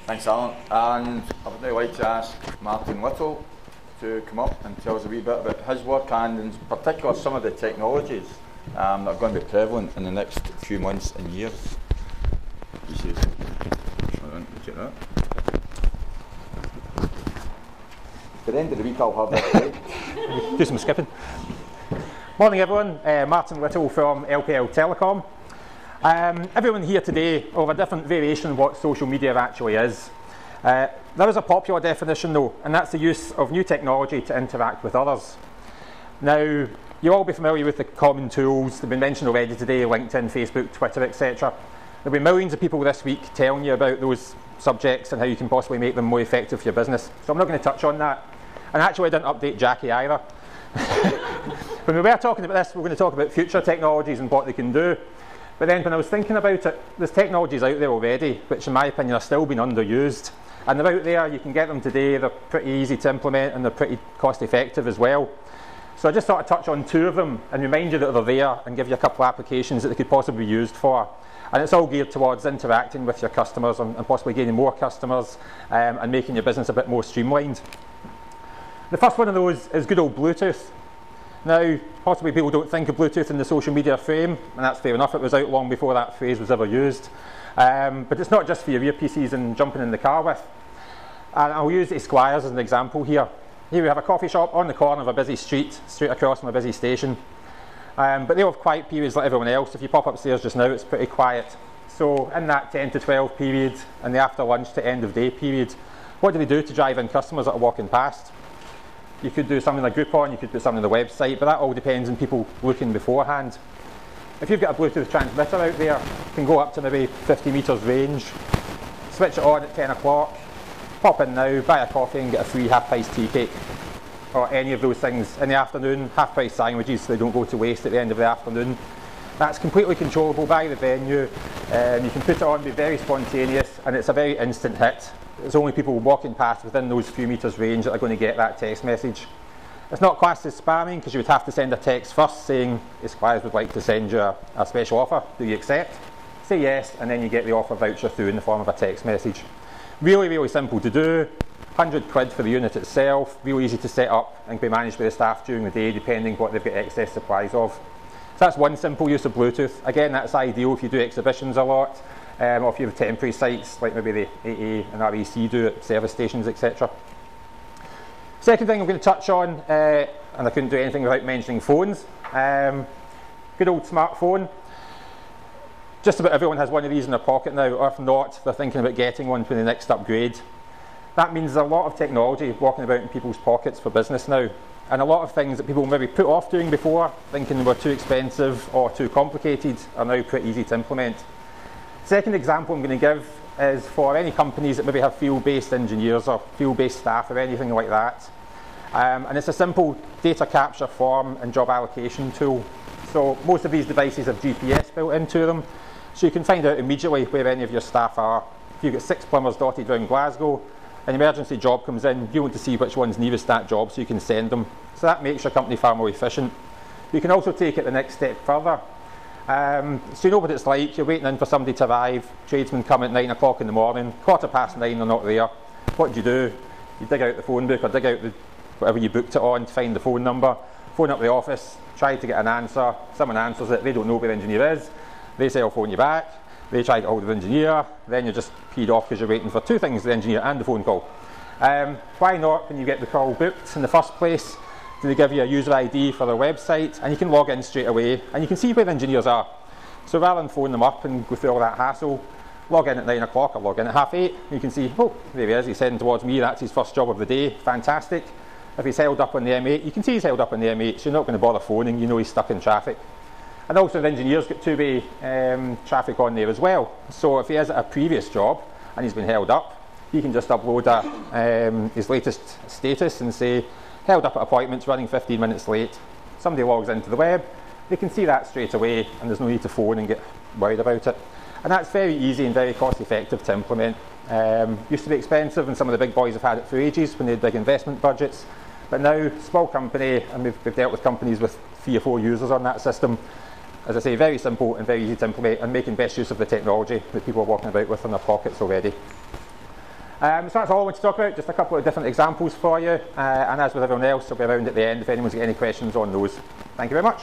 Thanks, Alan. And I would now like to ask Martin Little to come up and tell us a wee bit about his work and, in particular, some of the technologies that are going to be prevalent in the next few months and years. He says, take that. At the end of the week, I'll have that. Do some skipping. Morning, everyone. Martin Little from LPL Telecom. Everyone here today will have a different variation of what social media actually is. There is a popular definition though, and that's the use of new technology to interact with others. Now, you'll all be familiar with the common tools that have been mentioned already today: LinkedIn, Facebook, Twitter, etc. There'll be millions of people this week telling you about those subjects and how you can possibly make them more effective for your business. So I'm not going to touch on that. And actually, I didn't update Jackie either. When we were talking about this, we're going to talk about future technologies and what they can do. But then when I was thinking about it, there's technologies out there already, which in my opinion are still being underused. And they're out there, you can get them today, they're pretty easy to implement and they're pretty cost effective as well. So I just thought I'd touch on two of them and remind you that they're there and give you a couple of applications that they could possibly be used for. And it's all geared towards interacting with your customers and possibly gaining more customers and making your business a bit more streamlined. The first one of those is good old Bluetooth. Now, possibly people don't think of Bluetooth in the social media frame, and that's fair enough, it was out long before that phrase was ever used. But it's not just for your earpieces and jumping in the car with. And I'll use Esquires as an example here. Here we have a coffee shop on the corner of a busy street, straight across from a busy station. But they have quiet periods like everyone else. If you pop upstairs just now, it's pretty quiet. So in that 10 to 12 period, and the after lunch to end of day period, what do they do to drive in customers that are walking past? You could do something like Groupon, you could do something on the website, but that all depends on people looking beforehand. If you've got a Bluetooth transmitter out there, you can go up to maybe 50 metres range, switch it on at 10 o'clock, pop in now, buy a coffee and get a free half-price tea cake, or any of those things in the afternoon, half-price sandwiches so they don't go to waste at the end of the afternoon. That's completely controllable by the venue, you can put it on, be very spontaneous, and it's a very instant hit. It's only people walking past within those few metres range that are going to get that text message. It's not classed as spamming because you would have to send a text first saying Esquires would like to send you a special offer. Do you accept? Say yes, and then you get the offer voucher through in the form of a text message. Really, really simple to do. 100 quid for the unit itself. Really easy to set up and can be managed by the staff during the day depending what they've got excess supplies of. So that's one simple use of Bluetooth. Again, that's ideal if you do exhibitions a lot. Or if you have temporary sites like maybe the AA and REC do at service stations, etc. Second thing I'm going to touch on, and I couldn't do anything without mentioning phones. Good old smartphone. Just about everyone has one of these in their pocket now, or if not, they're thinking about getting one for the next upgrade. That means there's a lot of technology walking about in people's pockets for business now, and a lot of things that people maybe put off doing before, thinking they were too expensive or too complicated, are now pretty easy to implement. Second example I'm going to give is for any companies that maybe have field-based engineers or field-based staff or anything like that. And it's a simple data capture form and job allocation tool. So most of these devices have GPS built into them, so you can find out immediately where any of your staff are. If you've got 6 plumbers dotted around Glasgow, an emergency job comes in, you want to see which one's nearest that job so you can send them. So that makes your company far more efficient. You can also take it the next step further. So you know what it's like, you're waiting in for somebody to arrive, tradesmen come at 9 o'clock in the morning, 9:15 they're not there. What do? You dig out the phone book or dig out whatever you booked it on to find the phone number, phone up the office, try to get an answer, someone answers it, they don't know where the engineer is, they say I'll phone you back, they try to get hold of the engineer, then you're just peed off because you're waiting for two things, the engineer and the phone call. Why not, when you get the call booked in the first place, do they give you a user ID for their website, and you can log in straight away and you can see where the engineers are. So rather than phone them up and go through all that hassle, log in at 9 o'clock or log in at 8:30, you can see, oh, there he is, he's heading towards me, that's his first job of the day, fantastic. If he's held up on the M8, you can see he's held up on the M8, so you're not going to bother phoning, you know he's stuck in traffic. And also the engineer's got two-way traffic on there as well. So if he is at a previous job and he's been held up, he can just upload his latest status and say, held up at appointments, running 15 minutes late. Somebody logs into the web, they can see that straight away and there's no need to phone and get worried about it. And that's very easy and very cost effective to implement. Used to be expensive and some of the big boys have had it for ages when they had big investment budgets. But now, small company, and we've dealt with companies with 3 or 4 users on that system. As I say, very simple and very easy to implement and making best use of the technology that people are walking about with in their pockets already. So that's all I want to talk about, just a couple of different examples for you, and as with everyone else, I'll be around at the end if anyone's got any questions on those. Thank you very much.